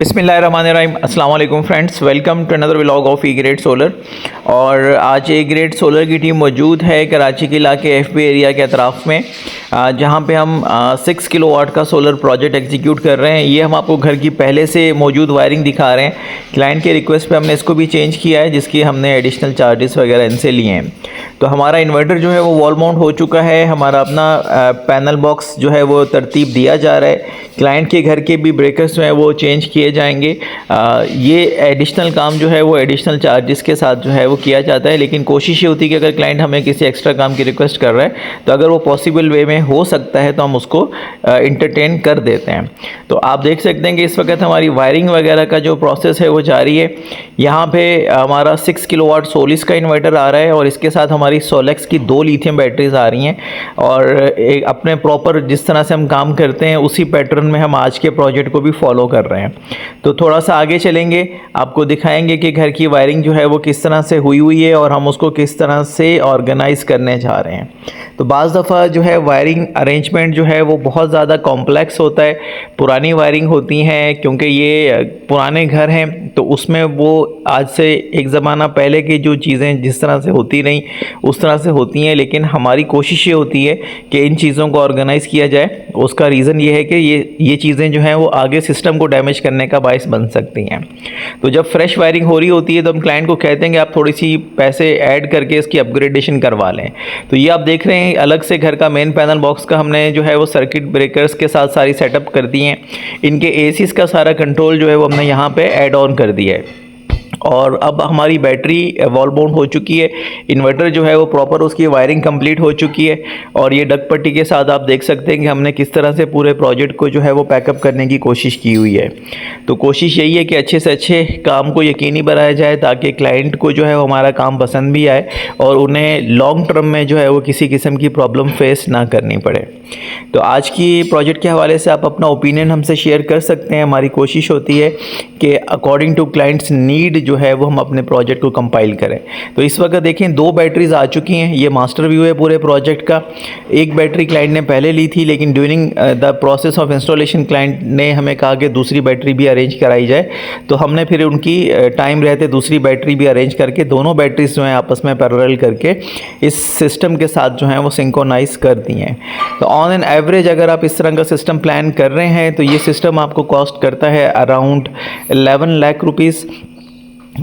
बिस्मिल्लाहिर्रहमानिर्रहीम। अस्सलाम वालेकुम friends, welcome to another vlog of E grade solar. और आज ए ग्रेड सोलर की टीम मौजूद है कराची के इलाके एफ बी एरिया के अतराफ़ में, जहां पे हम 6 किलोवाट का सोलर प्रोजेक्ट एग्जीक्यूट कर रहे हैं। ये हम आपको घर की पहले से मौजूद वायरिंग दिखा रहे हैं। क्लाइंट के रिक्वेस्ट पे हमने इसको भी चेंज किया है, जिसकी हमने एडिशनल चार्जेस वगैरह इनसे लिए हैं। तो हमारा इन्वर्टर जो है वो वॉल माउंट हो चुका है। हमारा अपना पैनल बॉक्स जो है वो तरतीब दिया जा रहा है। क्लाइंट के घर के भी ब्रेकर्स जो हैं वो चेंज किए जाएंगे। ये एडिशनल काम जो है वो एडिशनल चार्जेस के साथ जो है वो किया जाता है, लेकिन कोशिश ये होती है कि अगर क्लाइंट हमें किसी एक्स्ट्रा काम की रिक्वेस्ट कर रहा है तो अगर वो पॉसिबल वे में हो सकता है तो हम उसको इंटरटेन कर देते हैं। तो आप देख सकते हैं कि इस वक्त हमारी वायरिंग वगैरह का जो प्रोसेस है वो जारी है। यहाँ पे हमारा 6 किलोवाट सोलिस का इन्वर्टर आ रहा है और इसके साथ हमारी सोलेक्स की 2 लिथियम बैटरीज आ रही हैं। और एक अपने प्रॉपर जिस तरह से हम काम करते हैं उसी पैटर्न में हम आज के प्रोजेक्ट को भी फॉलो कर रहे हैं। तो थोड़ा सा आगे चलेंगे, आपको दिखाएंगे कि घर की वायरिंग जो है वो किस तरह से हुई है और हम उसको किस तरह से ऑर्गेनाइज करने जा रहे हैं। तो बाज़ दफ़ा जो है वायरिंग अरेंजमेंट जो है वो बहुत ज़्यादा कॉम्प्लेक्स होता है। पुरानी वायरिंग होती हैं, क्योंकि ये पुराने घर हैं तो उसमें वो आज से एक ज़माना पहले की जो चीज़ें जिस तरह से होती रहीं उस तरह से होती हैं, लेकिन हमारी कोशिश ये होती है कि इन चीज़ों को ऑर्गेनाइज़ किया जाए। उसका रीज़न ये है कि ये चीज़ें जो हैं वो आगे सिस्टम को डैमेज करने का बायस बन सकती हैं। तो जब फ्रेश वायरिंग हो रही होती है तो हम क्लाइंट को कहते हैं कि आप थोड़ी सी पैसे ऐड करके इसकी अपग्रेडेशन करवा लें। तो ये आप देख रहे हैं अलग से घर का मेन पैनल बॉक्स का हमने जो है वो सर्किट ब्रेकर्स के साथ सारी सेटअप कर दी हैं। इनके एसीज का सारा कंट्रोल जो है वो हमने यहाँ पे ऐड ऑन कर दिया है। और अब हमारी बैटरी वॉल माउंट हो चुकी है। इन्वर्टर जो है वो प्रॉपर उसकी वायरिंग कंप्लीट हो चुकी है। और ये डक पट्टी के साथ आप देख सकते हैं कि हमने किस तरह से पूरे प्रोजेक्ट को जो है वो पैकअप करने की कोशिश की हुई है। तो कोशिश यही है कि अच्छे से अच्छे काम को यकीनी बनाया जाए ताकि क्लाइंट को जो है वो हमारा काम पसंद भी आए और उन्हें लॉन्ग टर्म में जो है वो किसी किस्म की प्रॉब्लम फेस ना करनी पड़े। तो आज की प्रोजेक्ट के हवाले से आप अपना ओपिनियन हमसे शेयर कर सकते हैं। हमारी कोशिश होती है कि अकॉर्डिंग टू क्लाइंट्स नीड जो है वो हम अपने प्रोजेक्ट को कंपाइल करें। तो इस वक्त देखें 2 बैटरीज आ चुकी हैं। ये मास्टर व्यू है पूरे प्रोजेक्ट का। एक बैटरी क्लाइंट ने पहले ली थी, लेकिन during the process of installation client ने हमें कहा कि दूसरी बैटरी भी अरेंज कराई जाए। तो हमने फिर उनकी टाइम रहते दूसरी बैटरी भी अरेंज करके दोनों बैटरीज जो हैं आपस में पैरेलल करके इस सिस्टम के साथ जो है वो सिंक्रोनाइज कर दी हैं। तो ऑन एन एवरेज अगर आप इस तरह का सिस्टम प्लान कर रहे हैं तो ये सिस्टम आपको कॉस्ट करता है अराउंड 11 लाख रुपीज़।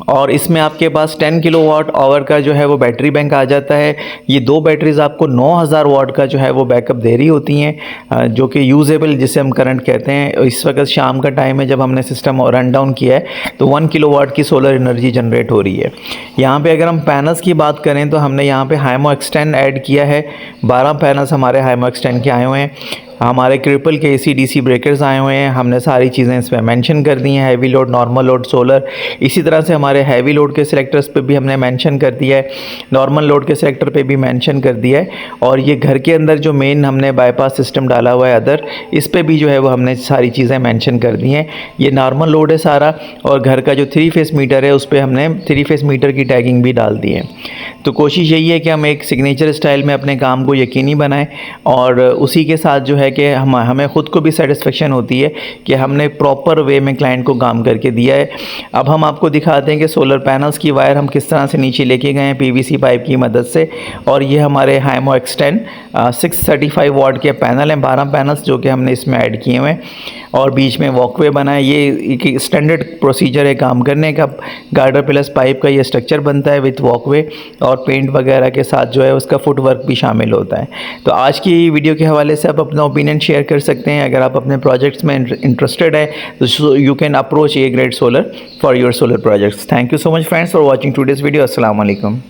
और इसमें आपके पास 10 किलोवाट आवर का जो है वो बैटरी बैंक आ जाता है। ये 2 बैटरीज आपको 9000 वाट का जो है वो बैकअप दे रही होती हैं, जो कि यूजेबल जिसे हम करंट कहते हैं। इस वक्त शाम का टाइम है, जब हमने सिस्टम रन डाउन किया है तो 1 किलोवाट की सोलर एनर्जी जनरेट हो रही है। यहाँ पे अगर हम पैनल्स की बात करें तो हमने यहाँ पे हाइमो एक्सटेंड ऐड किया है। 12 पैनल्स हमारे हाइमो एक्सटेंड के आए हुए हैं। हमारे ट्रिपल के AC/DC ब्रेकर्स आए हुए हैं। हमने सारी चीज़ें इसमें मेंशन कर दी हैं, heavy load, normal load, solar. इसी तरह से हमारे हैवी लोड के सिलेक्टर्स पे भी हमने मेंशन कर दिया है, नॉर्मल लोड के सिलेक्टर पे भी मेंशन कर दिया है। और ये घर के अंदर जो मेन हमने बाईपास सिस्टम डाला हुआ है अदर, इस पर भी जो है वो हमने सारी चीज़ें मेंशन कर दी हैं। ये नॉर्मल लोड है सारा, और घर का जो 3 फेस मीटर है उस पर हमने 3 फेस मीटर की टैगिंग भी डाल दी है। तो कोशिश यही है कि हम एक सिग्नेचर स्टाइल में अपने काम को यकीनी बनाएं और उसी के साथ जो है कि हमें ख़ुद को भी सेटिस्फेक्शन होती है कि हमने प्रॉपर वे में क्लाइंट को काम करके दिया है। अब हम आपको दिखाते हैं कि सोलर पैनल्स की वायर हम किस तरह से नीचे लेके गए हैं PVC पाइप की मदद से। और ये हमारे हाइमो एक्सटेंड 635 वाट के पैनल हैं, 12 पैनल्स जो कि हमने इसमें ऐड किए हुए हैं। और बीच में वॉकवे बना है। ये एक स्टैंडर्ड प्रोसीजर है काम करने का। गार्डर प्लस पाइप का ये स्ट्रक्चर बनता है विथ वॉकवे, और पेंट वगैरह के साथ जो है उसका फुटवर्क भी शामिल होता है। तो आज की वीडियो के हवाले से आप अपना ओपिनियन शेयर कर सकते हैं। अगर आप अपने प्रोजेक्ट्स में इंटरेस्टेड है तो you can approach A grade solar for your solar projects. Thank you so much friends for watching today's video. अस्सलाम वालेकुम।